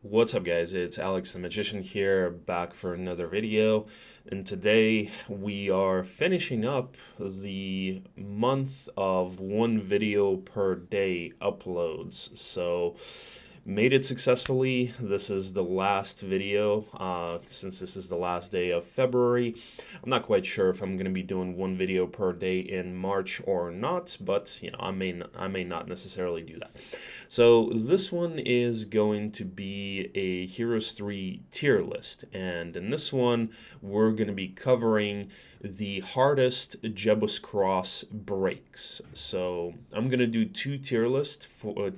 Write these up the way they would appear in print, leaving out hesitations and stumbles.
What's up, guys? It's Alex the Magician here, back for another video. And today we are finishing up the month of one video per day uploads. So, made it successfully. This is the last video, since this is the last day of February. I'm not quite sure if I'm going to be doing one video per day in March or not, but I may not necessarily do that. So this one is going to be a Heroes 3 tier list, and in this one we're going to be covering the hardest Jebus Cross breaks. So I'm gonna do two tier lists for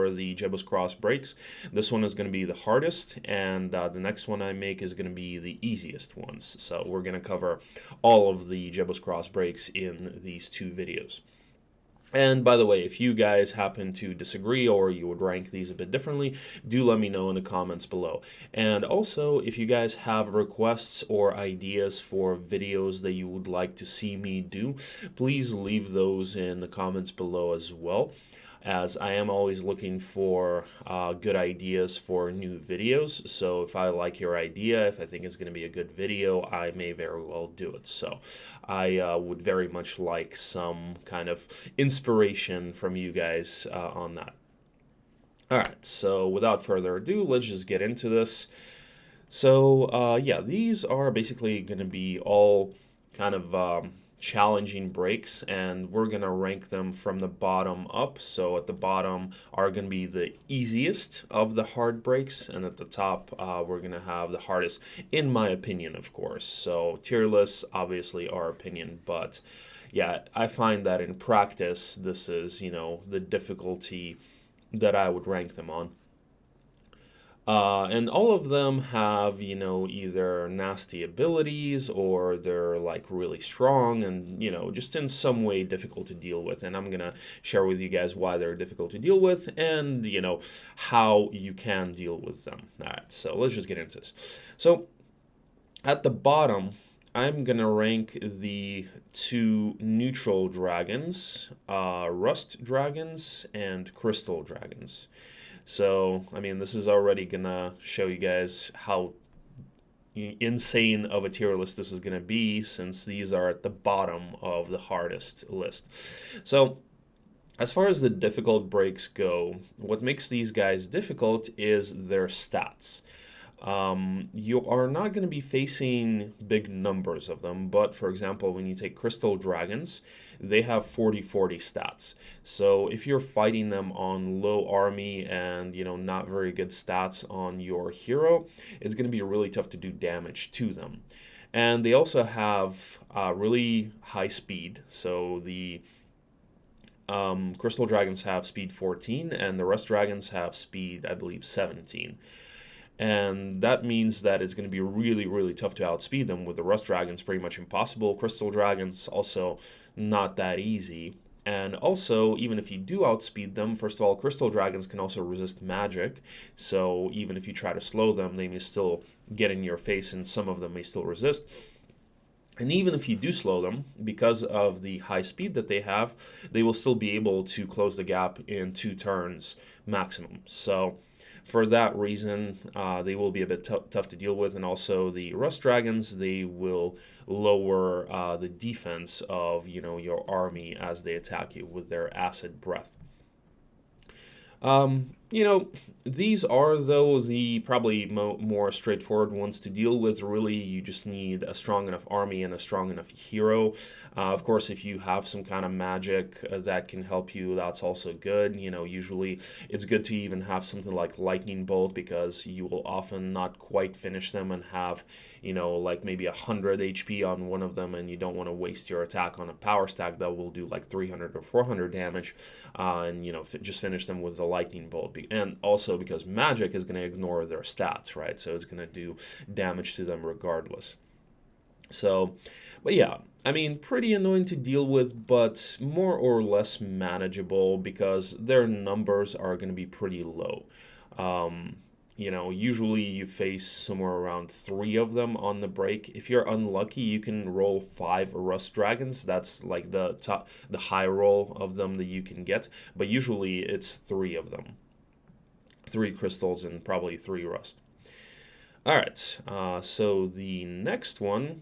the Jebus Cross breaks. This one is gonna be the hardest, and the next one I make is gonna be the easiest ones. So we're gonna cover all of the Jebus Cross breaks in these two videos. And by the way, if you guys happen to disagree or you would rank these a bit differently, do let me know in the comments below. And also, if you guys have requests or ideas for videos that you would like to see me do, please leave those in the comments below as well, as I am always looking for good ideas for new videos. So if I like your idea, if I think it's going to be a good video, I may very well do it. So I would very much like some kind of inspiration from you guys on that. All right, so without further ado, let's just get into this. So yeah, these are basically going to be all kind of challenging breaks, and we're going to rank them from the bottom up. So at the bottom are going to be the easiest of the hard breaks, and at the top we're going to have the hardest, in my opinion, of course. So tier lists, obviously our opinion, but yeah, I find that in practice, this is, the difficulty that I would rank them on. And all of them have, either nasty abilities or they're like really strong and, just in some way difficult to deal with. And I'm going to share with you guys why they're difficult to deal with and, how you can deal with them. All right, so let's just get into this. So at the bottom, I'm going to rank the two neutral dragons, rust dragons and crystal dragons. So, I mean, this is already gonna show you guys how insane of a tier list this is gonna be, since these are at the bottom of the hardest list. So, as far as the difficult breaks go, what makes these guys difficult is their stats. You are not going to be facing big numbers of them, but for example, when you take crystal dragons, they have 40-40 stats. So if you're fighting them on low army and, not very good stats on your hero, it's going to be really tough to do damage to them. And they also have really high speed. So the crystal dragons have speed 14, and the rust dragons have speed, I believe, 17. And that means that it's going to be really, really tough to outspeed them. With the rust dragons, pretty much impossible. Crystal dragons, also not that easy. And also, even if you do outspeed them, first of all, crystal dragons can also resist magic. So even if you try to slow them, they may still get in your face, and some of them may still resist. And even if you do slow them, because of the high speed that they have, they will still be able to close the gap in 2 turns maximum. So for that reason, they will be a bit tough to deal with. And also the rust dragons, they will lower the defense of your army as they attack you with their acid breath. These are, though, the probably more straightforward ones to deal with. Really, you just need a strong enough army and a strong enough hero. Of course, if you have some kind of magic that can help you, that's also good. Usually it's good to even have something like lightning bolt, because you will often not quite finish them and have, like maybe 100 HP on one of them, and you don't want to waste your attack on a power stack that will do like 300 or 400 damage, and just finish them with a lightning bolt. And also because magic is going to ignore their stats, right? So it's going to do damage to them regardless. So, but yeah, I mean, pretty annoying to deal with, but more or less manageable because their numbers are going to be pretty low. Usually you face somewhere around 3 of them on the break. If you're unlucky, you can roll 5 rust dragons. That's like the high roll of them that you can get, but usually it's 3 of them. 3 crystals and probably 3 rust. All right, so the next one,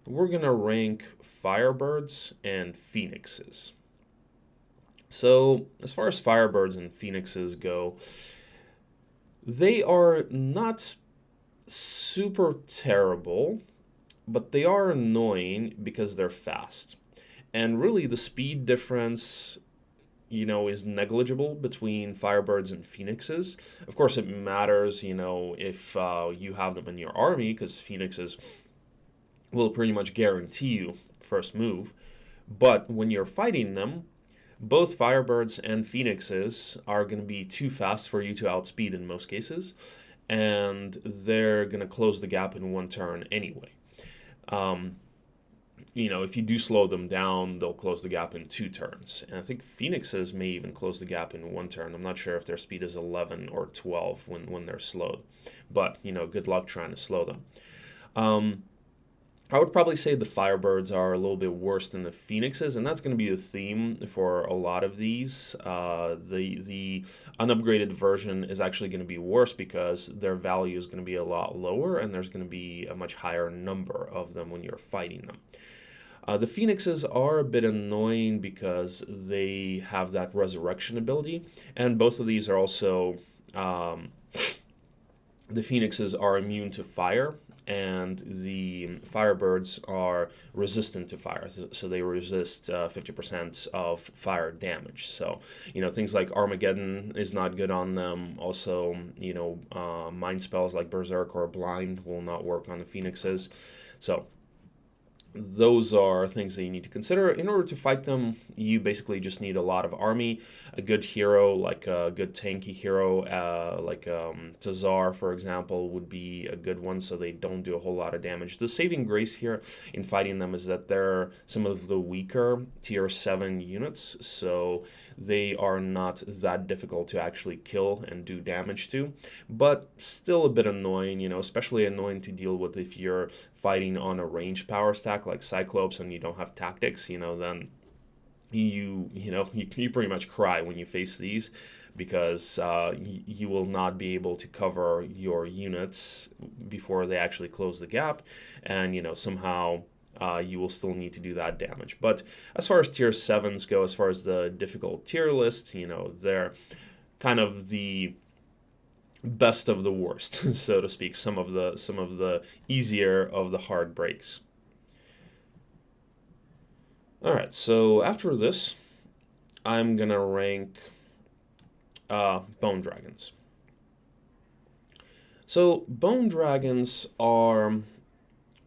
we're going to rank Firebirds and Phoenixes. So as far as Firebirds and Phoenixes go, they are not super terrible, but they are annoying because they're fast. And really the speed difference, is negligible between Firebirds and Phoenixes. Of course, it matters, if you have them in your army, because Phoenixes will pretty much guarantee you first move. But when you're fighting them, both Firebirds and Phoenixes are going to be too fast for you to outspeed in most cases, and they're going to close the gap in one turn anyway. If you do slow them down, they'll close the gap in 2 turns. And I think Phoenixes may even close the gap in 1 turn. I'm not sure if their speed is 11 or 12 when they're slowed. But, good luck trying to slow them. I would probably say the Firebirds are a little bit worse than the Phoenixes, and that's going to be the theme for a lot of these. The unupgraded version is actually going to be worse because their value is going to be a lot lower, and there's going to be a much higher number of them when you're fighting them. The Phoenixes are a bit annoying because they have that resurrection ability, and both of these are also, the Phoenixes are immune to fire, and the Firebirds are resistant to fire, so they resist 50% of fire damage. So, things like Armageddon is not good on them. Also, mind spells like Berserk or Blind will not work on the Phoenixes. So, those are things that you need to consider. In order to fight them, you basically just need a lot of army, a good hero, like a good tanky hero, like Tazar, for example, would be a good one, so they don't do a whole lot of damage. The saving grace here in fighting them is that they're some of the weaker tier 7 units, so they are not that difficult to actually kill and do damage to, but still a bit annoying, especially annoying to deal with if you're fighting on a ranged power stack like Cyclops and you don't have tactics, then you pretty much cry when you face these, because you will not be able to cover your units before they actually close the gap, and somehow you will still need to do that damage. But as far as tier 7s go, as far as the difficult tier list, they're kind of the best of the worst, so to speak, some of the easier of the hard breaks. Alright, so after this, I'm going to rank Bone Dragons. So, Bone Dragons are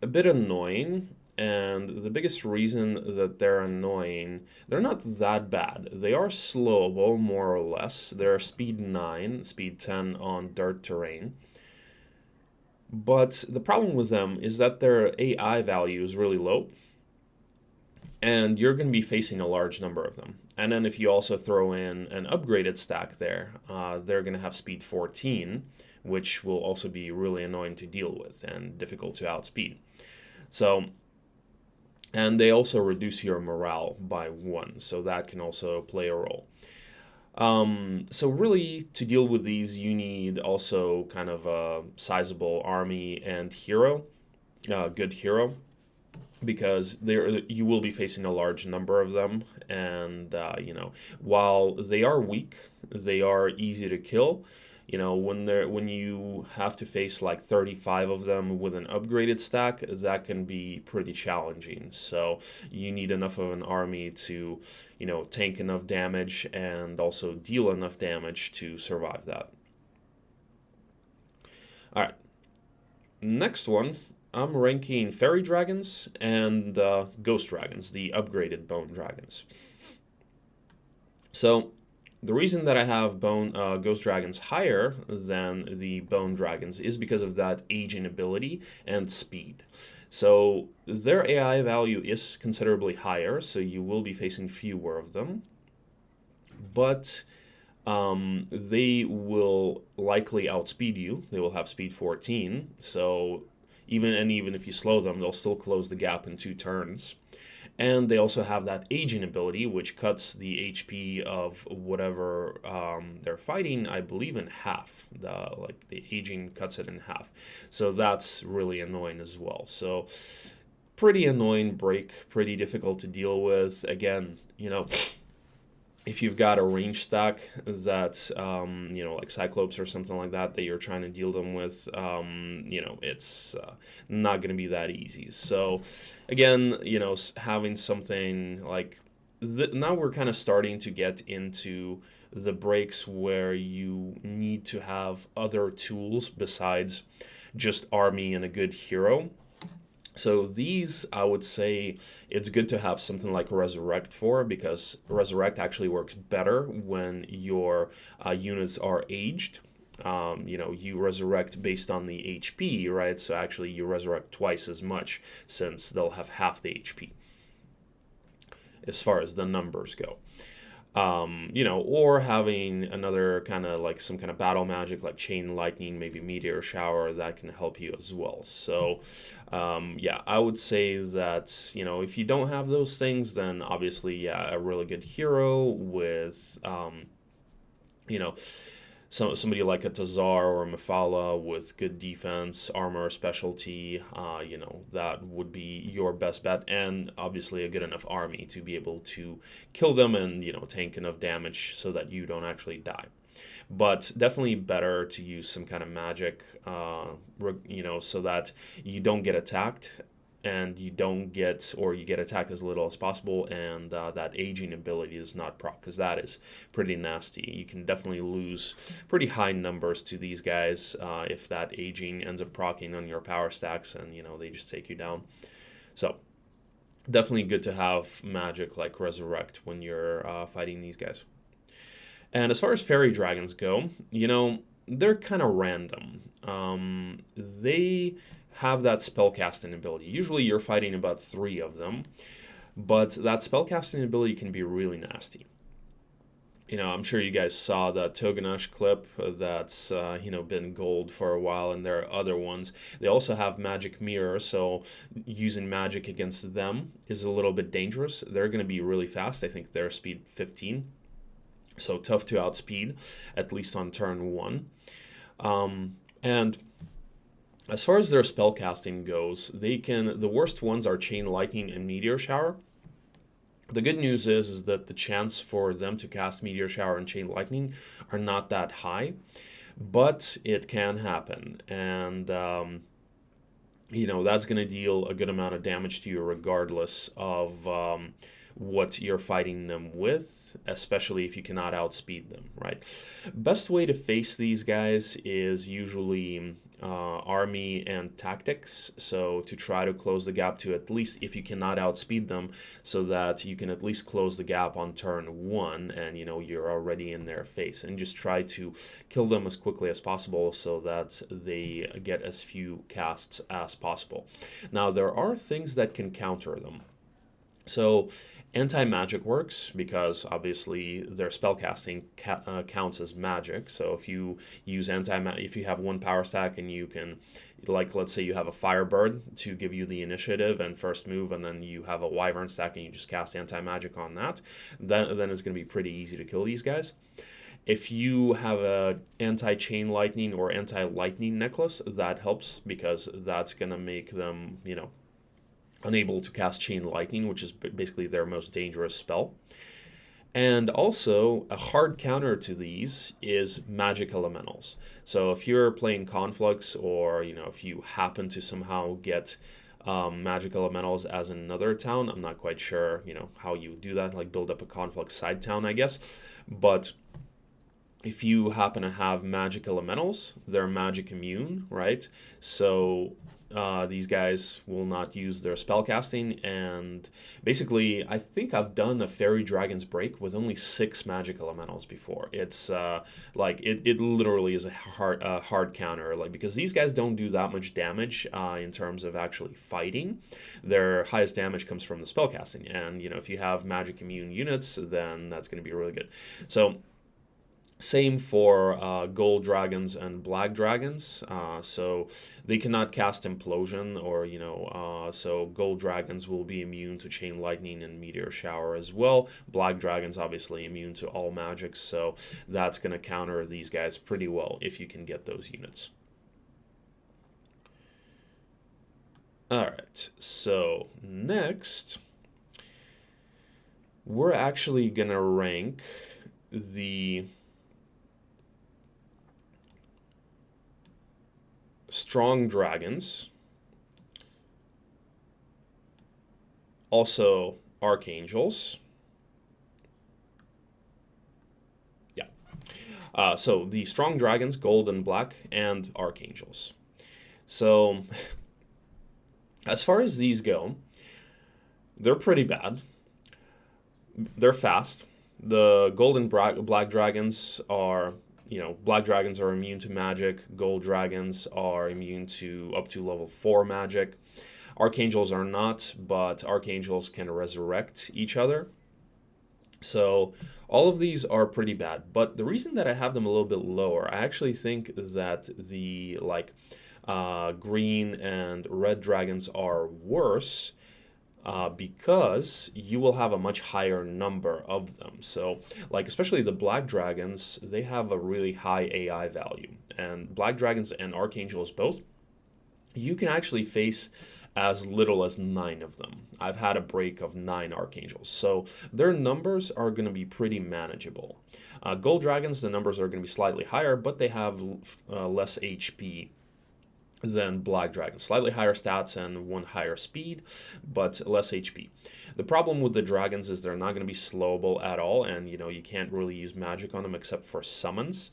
a bit annoying, and the biggest reason that they're annoying, they're not that bad. They are slowable, more or less. They're speed 9, speed 10 on dirt terrain. But the problem with them is that their AI value is really low, and you're going to be facing a large number of them. And then if you also throw in an upgraded stack there, they're going to have speed 14, which will also be really annoying to deal with and difficult to outspeed. So, and they also reduce your morale by 1, so that can also play a role. So really, to deal with these, you need also kind of a sizable army and hero, good hero, because you will be facing a large number of them, and while they are weak, they are easy to kill. When you have to face like 35 of them with an upgraded stack, that can be pretty challenging. So you need enough of an army to, tank enough damage and also deal enough damage to survive that. All right. Next one, I'm ranking Fairy Dragons and Ghost Dragons, the upgraded Bone Dragons. So the reason that I have Ghost Dragons higher than the Bone Dragons is because of that aging ability and speed. So their AI value is considerably higher, so you will be facing fewer of them. But they will likely outspeed you. They will have speed 14, so even if you slow them, they'll still close the gap in 2 turns. And they also have that aging ability, which cuts the HP of whatever they're fighting, I believe, in half. The aging cuts it in half. So that's really annoying as well. So pretty annoying break, pretty difficult to deal with. Again, if you've got a range stack that, like Cyclops or something like that, that you're trying to deal them with, it's not going to be that easy. So, again, having something like now we're kind of starting to get into the breaks where you need to have other tools besides just army and a good hero. So these, I would say, it's good to have something like Resurrect for, because Resurrect actually works better when your units are aged. You resurrect based on the HP, right? So actually you resurrect twice as much, since they'll have half the HP as far as the numbers go. Or having another kind of like some kind of battle magic like Chain Lightning, maybe Meteor Shower, that can help you as well. So, I would say that, if you don't have those things, then obviously, a really good hero with, somebody like a Tazar or a Mephala with good defense, armor, specialty, that would be your best bet, and obviously a good enough army to be able to kill them and, tank enough damage so that you don't actually die. But definitely better to use some kind of magic, so that you don't get attacked and you get attacked as little as possible, and that aging ability is not proc, because that is pretty nasty. You can definitely lose pretty high numbers to these guys if that aging ends up proccing on your power stacks, and they just take you down. So definitely good to have magic like Resurrect when you're fighting these guys. And as far as fairy dragons go, they're kind of random. They have that spellcasting ability. Usually you're fighting about 3 of them, but that spellcasting ability can be really nasty. I'm sure you guys saw the Togenash clip that's, been gold for a while, and there are other ones. They also have Magic Mirror, so using magic against them is a little bit dangerous. They're going to be really fast. I think they're speed 15, so tough to outspeed, at least on turn 1. And as far as their spellcasting goes, the worst ones are Chain Lightning and Meteor Shower. The good news is that the chance for them to cast Meteor Shower and Chain Lightning are not that high, but it can happen. And, that's going to deal a good amount of damage to you regardless of what you're fighting them with, especially if you cannot outspeed them, right? Best way to face these guys is usually army and tactics, so to try to close the gap to, at least if you cannot outspeed them, so that you can at least close the gap on turn 1, and you're already in their face, and just try to kill them as quickly as possible so that they get as few casts as possible. Now there are things that can counter them. So anti-magic works, because obviously their spellcasting counts as magic. So if you use if you have 1 power stack and you can, like, let's say you have a Firebird to give you the initiative and first move, and then you have a Wyvern stack and you just cast anti-magic on that, then it's going to be pretty easy to kill these guys. If you have a anti-Chain Lightning or anti-Lightning necklace, that helps, because that's going to make them, unable to cast Chain Lightning, which is basically their most dangerous spell. And also, a hard counter to these is Magic Elementals. So if you're playing Conflux, or, if you happen to somehow get Magic Elementals as another town, I'm not quite sure, how you do that, like build up a Conflux side town, I guess. But if you happen to have Magic Elementals, they're magic immune, right? So these guys will not use their spellcasting, and basically, I think I've done a Fairy Dragon's Break with only 6 Magic Elementals before. It's it literally is a hard counter, because these guys don't do that much damage in terms of actually fighting. Their highest damage comes from the spellcasting, and if you have magic immune units, then that's going to be really good. So Same for gold dragons and black dragons. So they cannot cast implosion, or so gold dragons will be immune to chain lightning and meteor shower as well. Black dragons obviously immune to all magics, so that's going to counter these guys pretty well if you can get those units. All right, so next we're actually going to rank the strong dragons, also archangels. Yeah. So the strong dragons, gold and black, and archangels. So as far as these go, they're pretty bad. They're fast. The gold and black dragons are, black dragons are immune to magic. Gold dragons are immune to up to level 4 magic. Archangels are not, but archangels can resurrect each other. So all of these are pretty bad. But the reason that I have them a little bit lower, I actually think that the green and red dragons are worse because you will have a much higher number of them. So, especially the black dragons, they have a really high AI value. And black dragons and archangels both, you can actually face as little as 9 of them. I've had a break of 9 archangels. So their numbers are going to be pretty manageable. Gold dragons, the numbers are going to be slightly higher, but they have less HP than black dragons. Slightly higher stats and 1 higher speed, but less HP. The problem with the dragons is they're not going to be slowable at all, and you can't really use magic on them except for summons.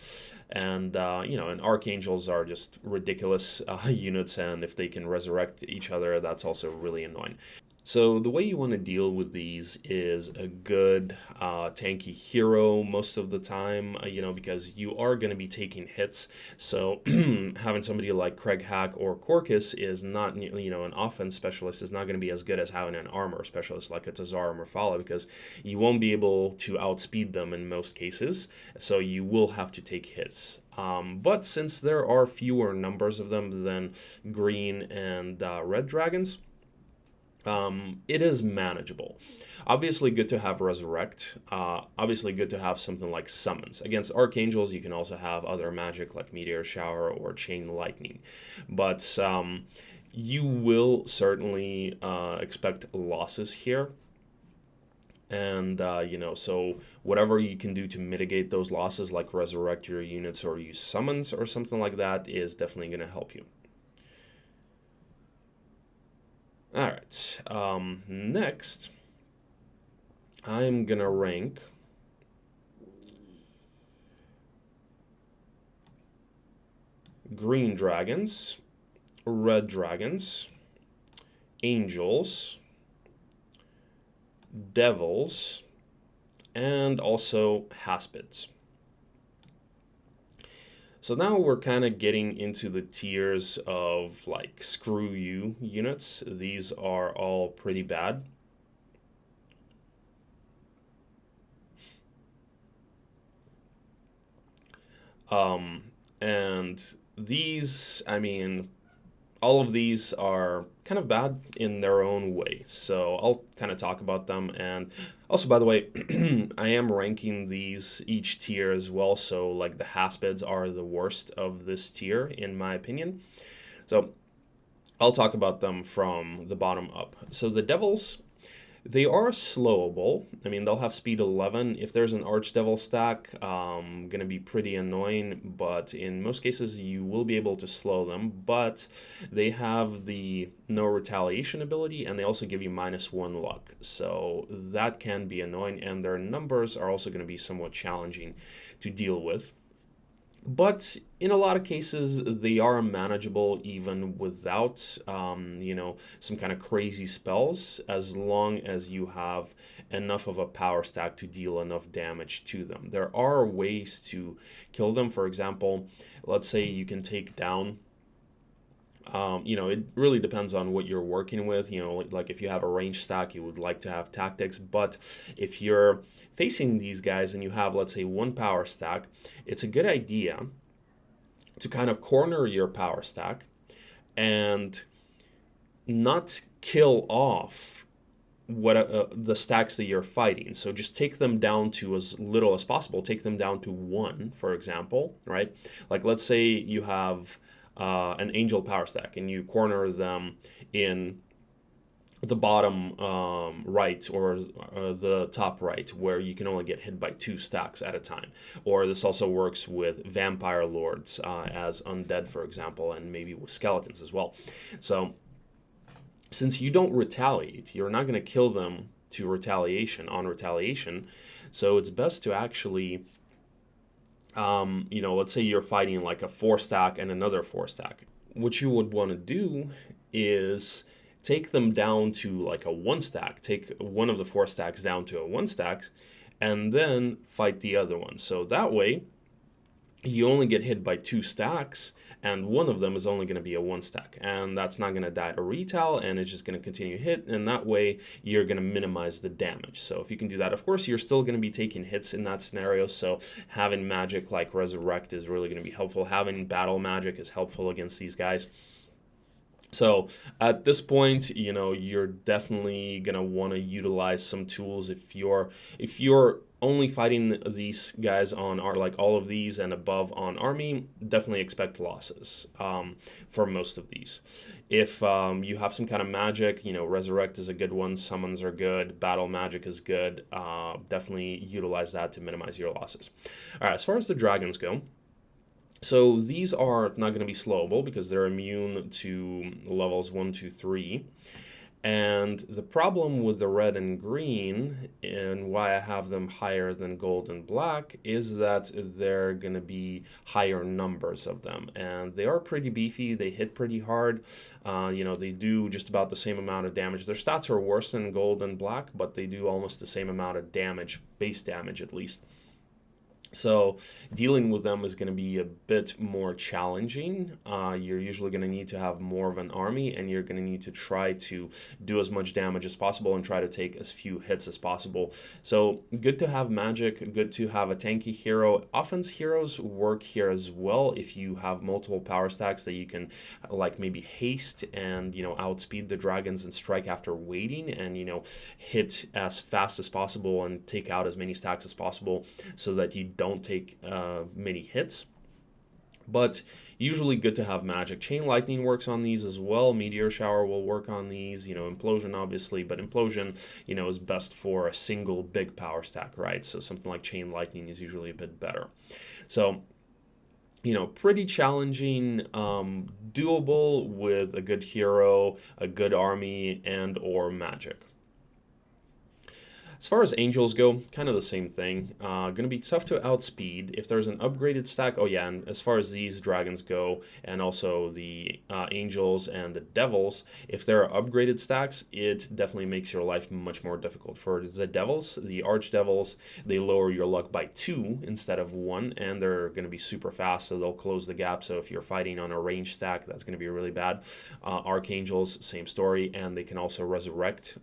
And and archangels are just ridiculous units, and if they can resurrect each other, that's also really annoying. So the way you want to deal with these is a good tanky hero most of the time, because you are going to be taking hits. So having somebody like Craig Hack or Corcus is not, an offense specialist is not going to be as good as having an armor specialist like a Tazar or Murphala, because you won't be able to outspeed them in most cases. So you will have to take hits. But since there are fewer numbers of them than green and red dragons, it is manageable. Obviously good to have Resurrect. Obviously good to have something like Summons. Against Archangels, you can also have other magic like Meteor Shower or Chain Lightning. But you will certainly expect losses here. And, so whatever you can do to mitigate those losses, like resurrect your units or use Summons or something like that, is definitely going to help you. All right, next, I'm going to rank green dragons, red dragons, angels, devils, and also Haspids. So now we're kind of getting into the tiers of screw you units. These are all pretty bad. And these, all of these are kind of bad in their own way. So I'll kind of talk about them. And also, by the way, I am ranking these each tier as well. So the Haspids are the worst of this tier, in my opinion. So I'll talk about them from the bottom up. So the Devils, they are slowable. They'll have speed 11. If there's an Archdevil stack, going to be pretty annoying, but in most cases you will be able to slow them. But they have the no retaliation ability, and they also give you -1 luck. So that can be annoying, and their numbers are also going to be somewhat challenging to deal with. But in a lot of cases, they are manageable even without, some kind of crazy spells, as long as you have enough of a power stack to deal enough damage to them. There are ways to kill them. For example, let's say you can take down It really depends on what you're working with. Like if you have a range stack, you would like to have tactics. But if you're facing these guys and you have, let's say, one power stack, it's a good idea to kind of corner your power stack and not kill off the stacks that you're fighting. So just take them down to as little as possible. Take them down to one, for example, right? Like let's say you have an angel power stack and you corner them in the bottom right or the top right, where you can only get hit by 2 stacks at a time. Or this also works with vampire lords as undead, for example, and maybe with skeletons as well. So since you don't retaliate, you're not going to kill them to retaliation. So it's best to actually, let's say you're fighting like a 4 stack and another 4 stack. What you would want to do is take them down to like a 1 stack, take one of the 4 stacks down to a 1 stack, and then fight the other one. So that way, you only get hit by 2 stacks, and one of them is only going to be a 1 stack, and that's not going to die to retail, and it's just going to continue hit, and that way you're going to minimize the damage. So if you can do that, of course, you're still going to be taking hits in that scenario, so having magic like Resurrect is really going to be helpful. Having battle magic is helpful against these guys. So at this point, you're definitely going to want to utilize some tools. If you're only fighting these guys on like all of these and above on army, definitely expect losses for most of these. If you have some kind of magic, Resurrect is a good one, summons are good, battle magic is good, definitely utilize that to minimize your losses. All right, as far as the dragons go, so these are not going to be slowable because they're immune to levels 1, 2, 3. And the problem with the red and green, and why I have them higher than gold and black, is that they're going to be higher numbers of them. And they are pretty beefy. They hit pretty hard. They do just about the same amount of damage. Their stats are worse than gold and black, but they do almost the same amount of damage, base damage at least. So dealing with them is going to be a bit more challenging. You're usually going to need to have more of an army, and you're going to need to try to do as much damage as possible and try to take as few hits as possible. So good to have magic, good to have a tanky hero. Offense heroes work here as well if you have multiple power stacks that you can like maybe haste and outspeed the dragons and strike after waiting, and hit as fast as possible and take out as many stacks as possible so that you don't take many hits. But usually good to have magic. Chain Lightning works on these as well. Meteor Shower will work on these. Implosion obviously, but Implosion is best for a single big power stack, right? So something like Chain Lightning is usually a bit better. So pretty challenging, doable with a good hero, a good army, and or magic. As far as angels go, kind of the same thing. Going to be tough to outspeed. If there's an upgraded stack, oh yeah, and as far as these dragons go, and also the angels and the devils, if there are upgraded stacks, it definitely makes your life much more difficult. For the devils, the archdevils, they lower your luck by 2 instead of 1, and they're going to be super fast, so they'll close the gap. So if you're fighting on a range stack, that's going to be really bad. Archangels, same story, and they can also resurrect.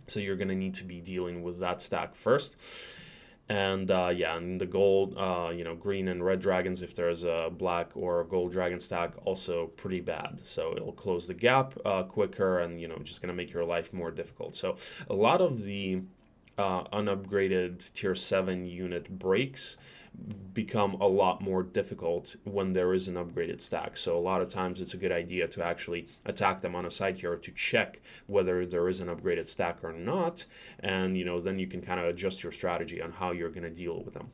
So you're going to need to be dealing with that stack first. And and the gold, green and red dragons, if there's a black or a gold dragon stack, also pretty bad. So it'll close the gap quicker and, just going to make your life more difficult. So a lot of the unupgraded tier 7 unit breaks become a lot more difficult when there is an upgraded stack. So a lot of times it's a good idea to actually attack them on a side hero to check whether there is an upgraded stack or not, and then you can kind of adjust your strategy on how you're going to deal with them.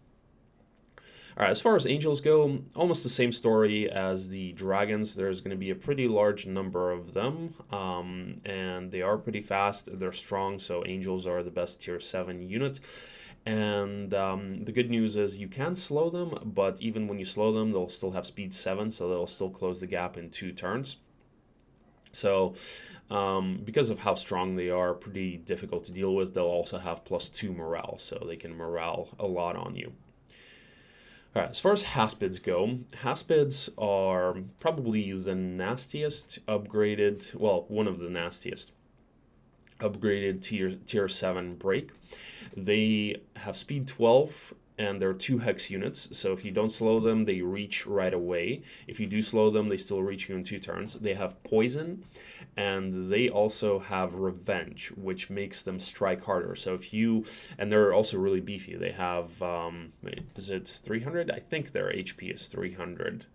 All right, as far as angels go, almost the same story as the dragons. There's going to be a pretty large number of them, and they are pretty fast. They're strong, so angels are the best tier 7 unit. And the good news is you can slow them, but even when you slow them, they'll still have speed 7, so they'll still close the gap in 2 turns. So because of how strong they are, pretty difficult to deal with, they'll also have +2 morale, so they can morale a lot on you. All right, as far as Haspids go, Haspids are probably the nastiest upgraded, well, one of the nastiest upgraded tier 7 break. They have speed 12 and they're 2 hex units, so if you don't slow them, they reach right away. If you do slow them, they still reach you in 2 turns. They have poison, and they also have revenge, which makes them strike harder. So if you, and they're also really beefy. They have, is it 300? I think their HP is 300.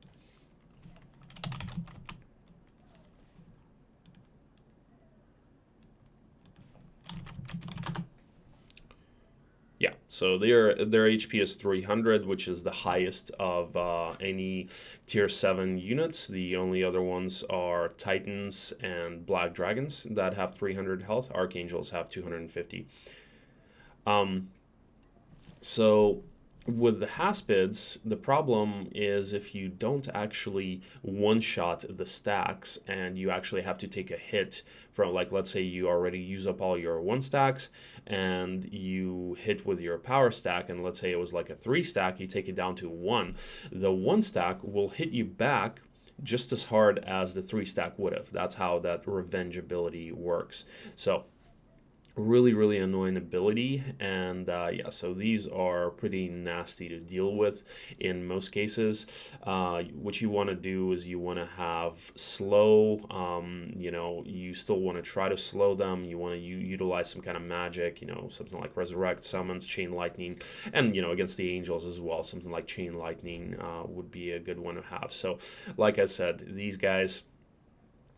Yeah, so their HP is 300, which is the highest of any tier 7 units. The only other ones are Titans and Black Dragons that have 300 health. Archangels have 250. So with the Haspids, the problem is if you don't actually one-shot the stacks and you actually have to take a hit from, like, let's say you already use up all your 1 stacks and you hit with your power stack, and let's say it was like a 3 stack, you take it down to 1. The 1 stack will hit you back just as hard as the 3 stack would have. That's how that revenge ability works. So really annoying ability, and yeah, so these are pretty nasty to deal with in most cases. What you want to do is you want to have slow, you know, you still want to try to slow them. You want to utilize some kind of magic, you know, something like resurrect, summons, chain lightning, and, you know, against the angels as well, something like chain lightning would be a good one to have. So like I said, these guys,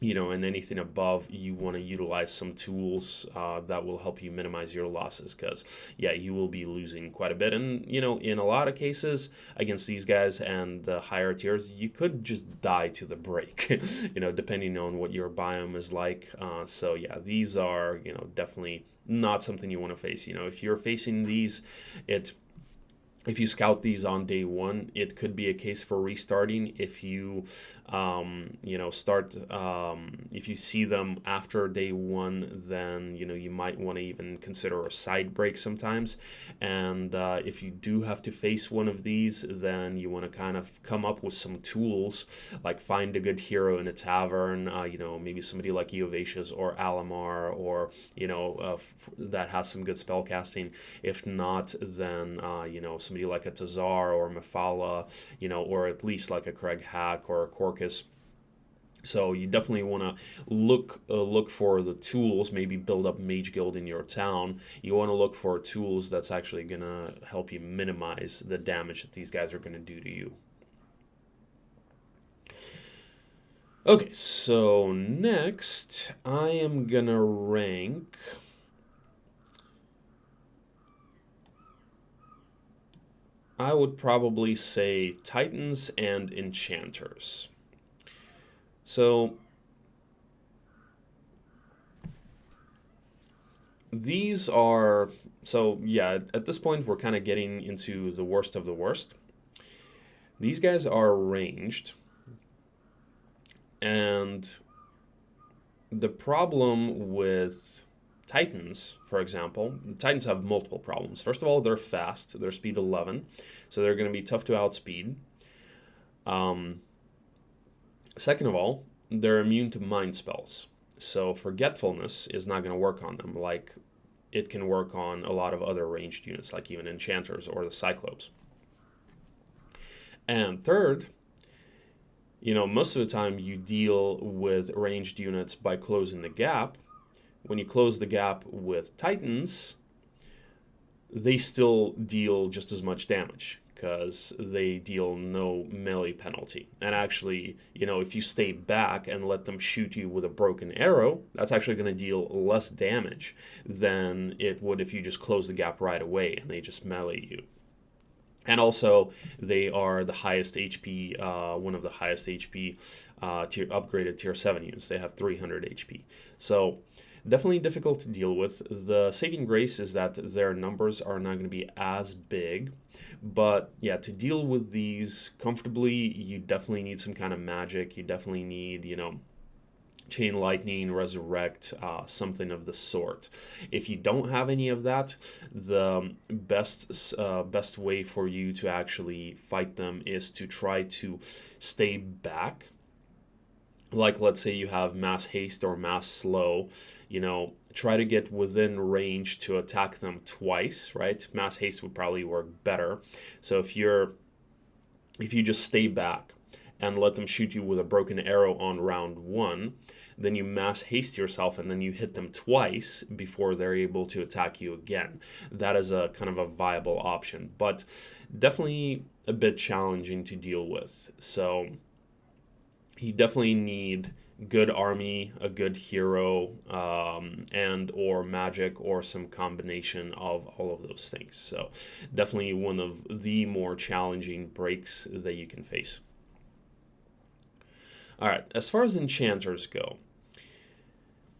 you know, and anything above, you want to utilize some tools that will help you minimize your losses, because, yeah, you will be losing quite a bit. And, you know, in a lot of cases against these guys and the higher tiers, you could just die to the break, you know, depending on what your biome is like. So, yeah, these are, you know, definitely not something you want to face. You know, if you're facing these, if you scout these on day 1, it could be a case for restarting. If you, you know, if you see them after day 1, then, you know, you might want to even consider a side break sometimes. And if you do have to face one of these, then you want to kind of come up with some tools, like find a good hero in a tavern, you know, maybe somebody like Eovatius or Alamar, or, you know, that has some good spell casting. If not, then, you know, somebody like a Tazar or Mephala, you know, or at least like a Craig Hack or a Corcus. So you definitely want to look for the tools, maybe build up Mage Guild in your town. You want to look for tools that's actually going to help you minimize the damage that these guys are going to do to you. Okay, so next I am going to rank... I would probably say Titans and Enchanters. So these are, so yeah, at this point we're kind of getting into the worst of the worst. These guys are ranged, and the problem with Titans, for example, Titans have multiple problems. First of all, they're fast. They're speed 11, so they're going to be tough to outspeed. Second of all, they're immune to mind spells. So Forgetfulness is not going to work on them like it can work on a lot of other ranged units, like even Enchanters or the Cyclops. And third, you know, most of the time you deal with ranged units by closing the gap. When you close the gap with Titans, they still deal just as much damage because they deal no melee penalty. And actually, you know, if you stay back and let them shoot you with a broken arrow, that's actually going to deal less damage than it would if you just close the gap right away and they just melee you. And also, they are the highest HP, one of the highest HP upgraded tier 7 units. They have 300 HP. So definitely difficult to deal with. The saving grace is that their numbers are not going to be as big. But yeah, to deal with these comfortably, you definitely need some kind of magic. You definitely need, you know, Chain Lightning, Resurrect, something of the sort. If you don't have any of that, the best way for you to actually fight them is to try to stay back. Like, let's say you have Mass Haste or Mass Slow, try to get within range to attack them twice, right? Mass Haste would probably work better. So if you just stay back and let them shoot you with a broken arrow on round 1, then you Mass Haste yourself and then you hit them twice before they're able to attack you again. That is a kind of a viable option, but definitely a bit challenging to deal with. So you definitely need good army, a good hero, and or magic, or some combination of all of those things. So definitely one of the more challenging breaks that you can face. All right, as far as enchanters go,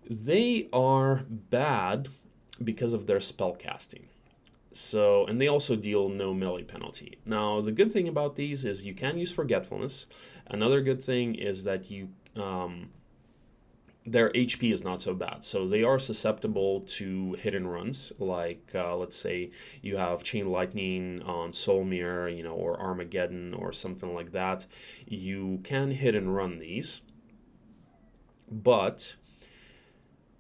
they are bad because of their spell casting. So, and they also deal no melee penalty. Now, the good thing about these is you can use Forgetfulness. Another good thing is that their HP is not so bad. So they are susceptible to hit and runs, like let's say you have Chain Lightning on Solmir, or Armageddon or something like that. You can hit and run these, but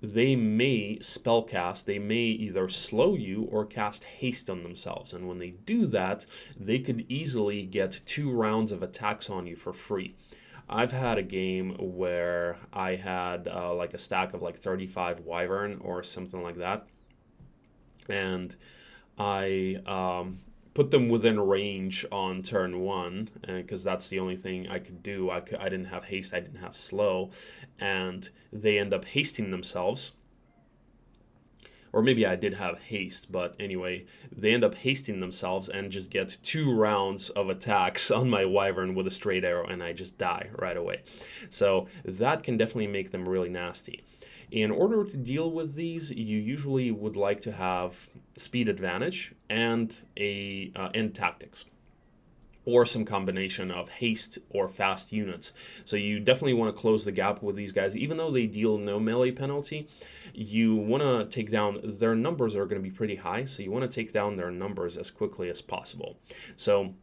they may spellcast, they may either slow you or cast haste on themselves. And when they do that, they could easily get 2 rounds of attacks on you for free. I've had a game where I had like a stack of like 35 Wyvern or something like that. And I put them within range on turn 1, because that's the only thing I could do. I didn't have haste, I didn't have slow, and they end up hasting themselves. Or maybe I did have haste, but anyway, they end up hasting themselves and just get 2 rounds of attacks on my Wyvern with a straight arrow, and I just die right away. So that can definitely make them really nasty. In order to deal with these, you usually would like to have speed advantage and and tactics, or some combination of haste or fast units. So you definitely want to close the gap with these guys. Even though they deal no melee penalty, you want to take down, their numbers are going to be pretty high, so you want to take down their numbers as quickly as possible. So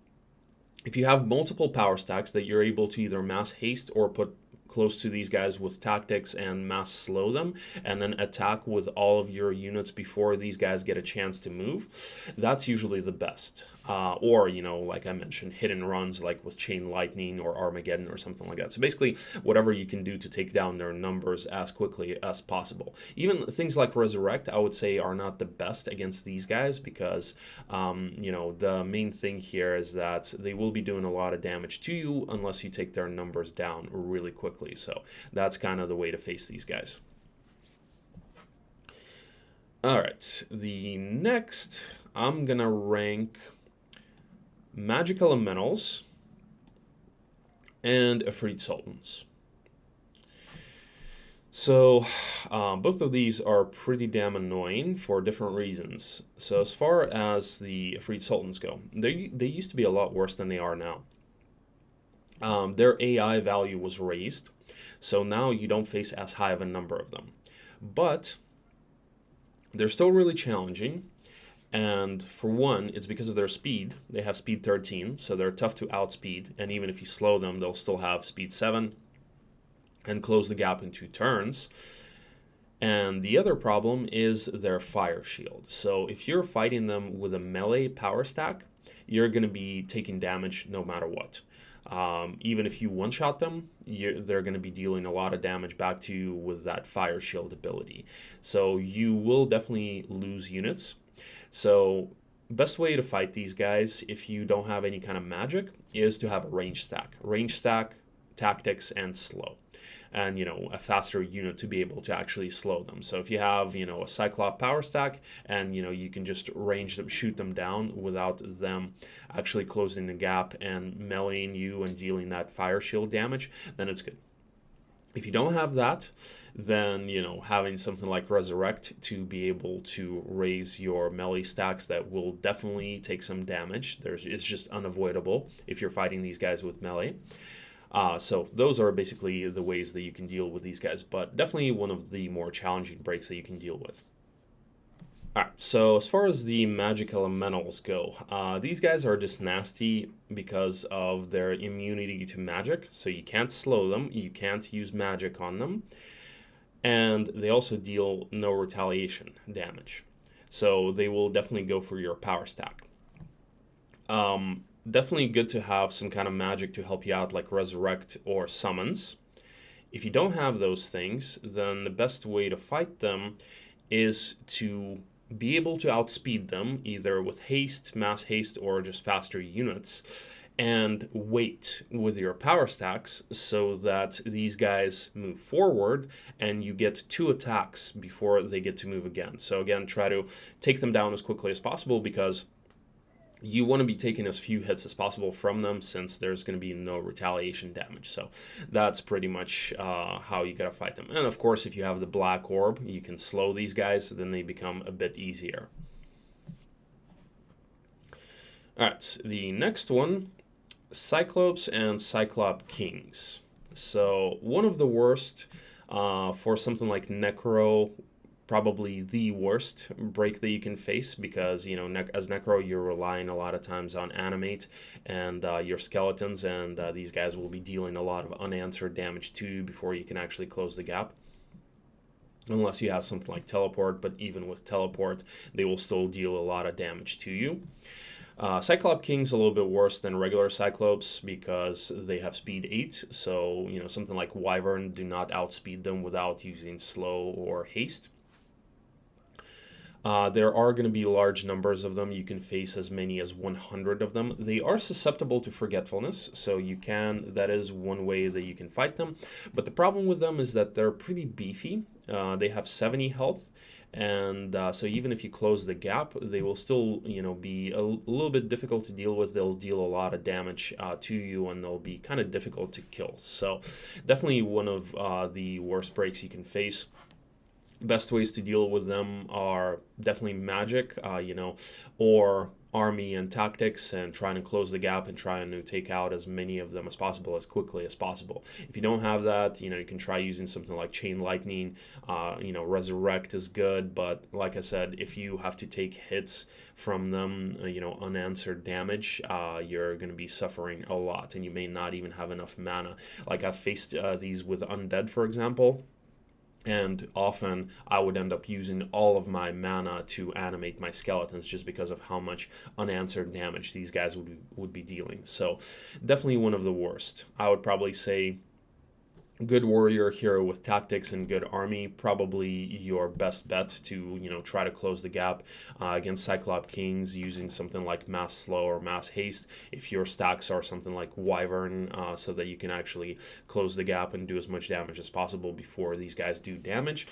if you have multiple power stacks that you're able to either mass haste or put close to these guys with tactics and mass slow them, and then attack with all of your units before these guys get a chance to move, that's usually the best. Or, like I mentioned, hit and runs, like with Chain Lightning or Armageddon or something like that. So basically, whatever you can do to take down their numbers as quickly as possible. Even things like Resurrect, I would say, are not the best against these guys, because, the main thing here is that they will be doing a lot of damage to you unless you take their numbers down really quickly. So that's kind of the way to face these guys. All right, the next, I'm going to rank Magic Elementals and Efreet Sultans. So both of these are pretty damn annoying for different reasons. So as far as the Efreet Sultans go, they used to be a lot worse than they are now. Their AI value was raised, so now you don't face as high of a number of them. But they're still really challenging. And for one, it's because of their speed. They have speed 13, so they're tough to outspeed. And even if you slow them, they'll still have speed 7 and close the gap in 2 turns. And the other problem is their fire shield. So if you're fighting them with a melee power stack, you're going to be taking damage no matter what. Even if you one-shot them, they're going to be dealing a lot of damage back to you with that fire shield ability. So you will definitely lose units. So best way to fight these guys, if you don't have any kind of magic, is to have a range stack. Range stack, tactics, and slow. And, a faster unit to be able to actually slow them. So if you have, a Cyclop power stack and, you can just range them, shoot them down without them actually closing the gap and meleeing you and dealing that fire shield damage, then it's good. If you don't have that, then, having something like Resurrect to be able to raise your melee stacks, that will definitely take some damage. It's just unavoidable if you're fighting these guys with melee. So those are basically the ways that you can deal with these guys, but definitely one of the more challenging breaks that you can deal with. Alright, so as far as the magic elementals go, these guys are just nasty because of their immunity to magic, so you can't slow them, you can't use magic on them, and they also deal no retaliation damage. So they will definitely go for your power stack. Definitely good to have some kind of magic to help you out, like Resurrect or Summons. If you don't have those things, then the best way to fight them is to be able to outspeed them, either with haste, mass haste, or just faster units, and wait with your power stacks so that these guys move forward and you get 2 attacks before they get to move again. So again, try to take them down as quickly as possible, because you want to be taking as few hits as possible from them, since there's going to be no retaliation damage. So that's pretty much how you gotta fight them. And of course, if you have the black orb, you can slow these guys, then they become a bit easier. Alright, the next one, Cyclops and Cyclopkins. So one of the worst for something like Necro, probably the worst break that you can face, because as Necro, you're relying a lot of times on animate and your skeletons, and these guys will be dealing a lot of unanswered damage to you before you can actually close the gap, unless you have something like teleport. But even with teleport, they will still deal a lot of damage to you. Cyclopkins a little bit worse than regular Cyclops because they have speed 8, so something like Wyvern, do not outspeed them without using slow or haste. There are going to be large numbers of them. You can face as many as 100 of them. They are susceptible to forgetfulness, so that is one way that you can fight them. But the problem with them is that they're pretty beefy. They have 70 health, and so even if you close the gap, they will still be a little bit difficult to deal with. They'll deal a lot of damage to you, and they'll be kind of difficult to kill. So definitely one of the worst breaks you can face. Best ways to deal with them are definitely magic, or army and tactics, and trying to close the gap and trying to take out as many of them as possible as quickly as possible. If you don't have that, you can try using something like Chain Lightning. Resurrect is good, but like I said, if you have to take hits from them, unanswered damage, you're going to be suffering a lot, and you may not even have enough mana. Like I've faced these with Undead, for example. And often I would end up using all of my mana to animate my skeletons, just because of how much unanswered damage these guys would be dealing. So definitely one of the worst. I would probably say good warrior hero with tactics and good army, probably your best bet to try to close the gap against Cyclopkins, using something like mass slow or mass haste if your stacks are something like Wyvern, so that you can actually close the gap and do as much damage as possible before these guys do damage.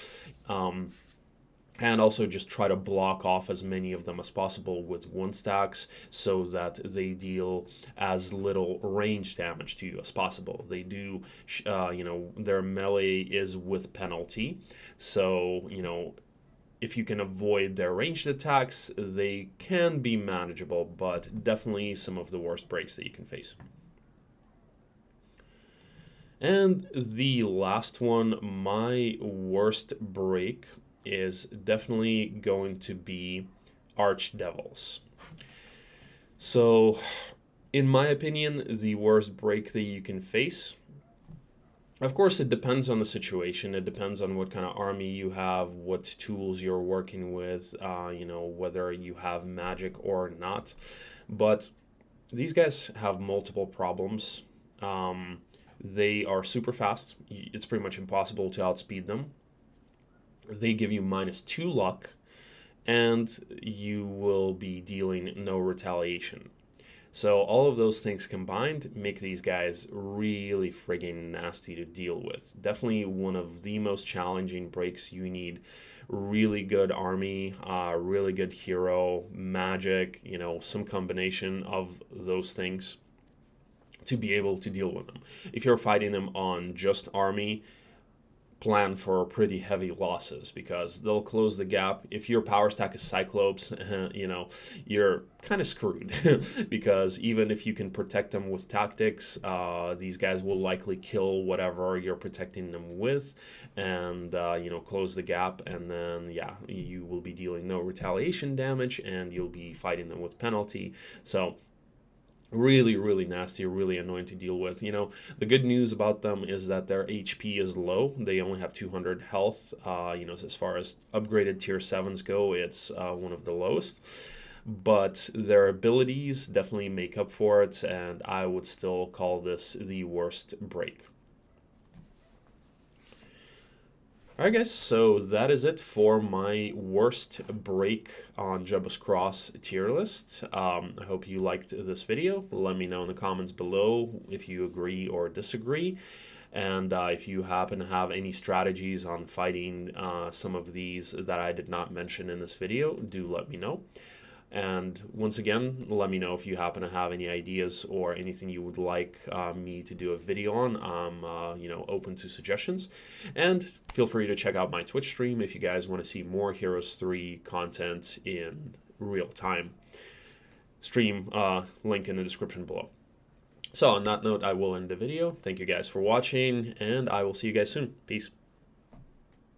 And also just try to block off as many of them as possible with 1 stacks, so that they deal as little range damage to you as possible. They do, their melee is with penalty. So, if you can avoid their ranged attacks, they can be manageable, but definitely some of the worst breaks that you can face. And the last one, my worst break, is definitely going to be Archdevils. So, in my opinion, the worst break that you can face, of course, it depends on the situation. It depends on what kind of army you have, what tools you're working with, whether you have magic or not. But these guys have multiple problems. They are super fast. It's pretty much impossible to outspeed them. They give you -2 luck, and you will be dealing no retaliation. So all of those things combined make these guys really friggin' nasty to deal with. Definitely one of the most challenging breaks. You need really good army, really good hero, magic, some combination of those things to be able to deal with them. If you're fighting them on just army plan for pretty heavy losses, because they'll close the gap. If your power stack is Cyclops, you know, you're kind of screwed because even if you can protect them with tactics, these guys will likely kill whatever you're protecting them with, and you know, close the gap, and then yeah, you will be dealing no retaliation damage, and you'll be fighting them with penalty. So really nasty, really annoying to deal with. You know, the good news about them is that their HP is low. They only have 200 health. You know, as far as upgraded tier 7s go, it's one of the lowest, but their abilities definitely make up for it, and I would still call this the worst break. Alright guys, so that is it for my worst break on Jabba's Cross tier list. I hope you liked this video. Let me know in the comments below if you agree or disagree. And if you happen to have any strategies on fighting some of these that I did not mention in this video, do let me know. And once again, let me know if you happen to have any ideas or anything you would like me to do a video on. I'm you know, open to suggestions. And feel free to check out my Twitch stream if you guys want to see more Heroes 3 content in real time. Stream link in the description below. So on that note, I will end the video. Thank you guys for watching, and I will see you guys soon. Peace.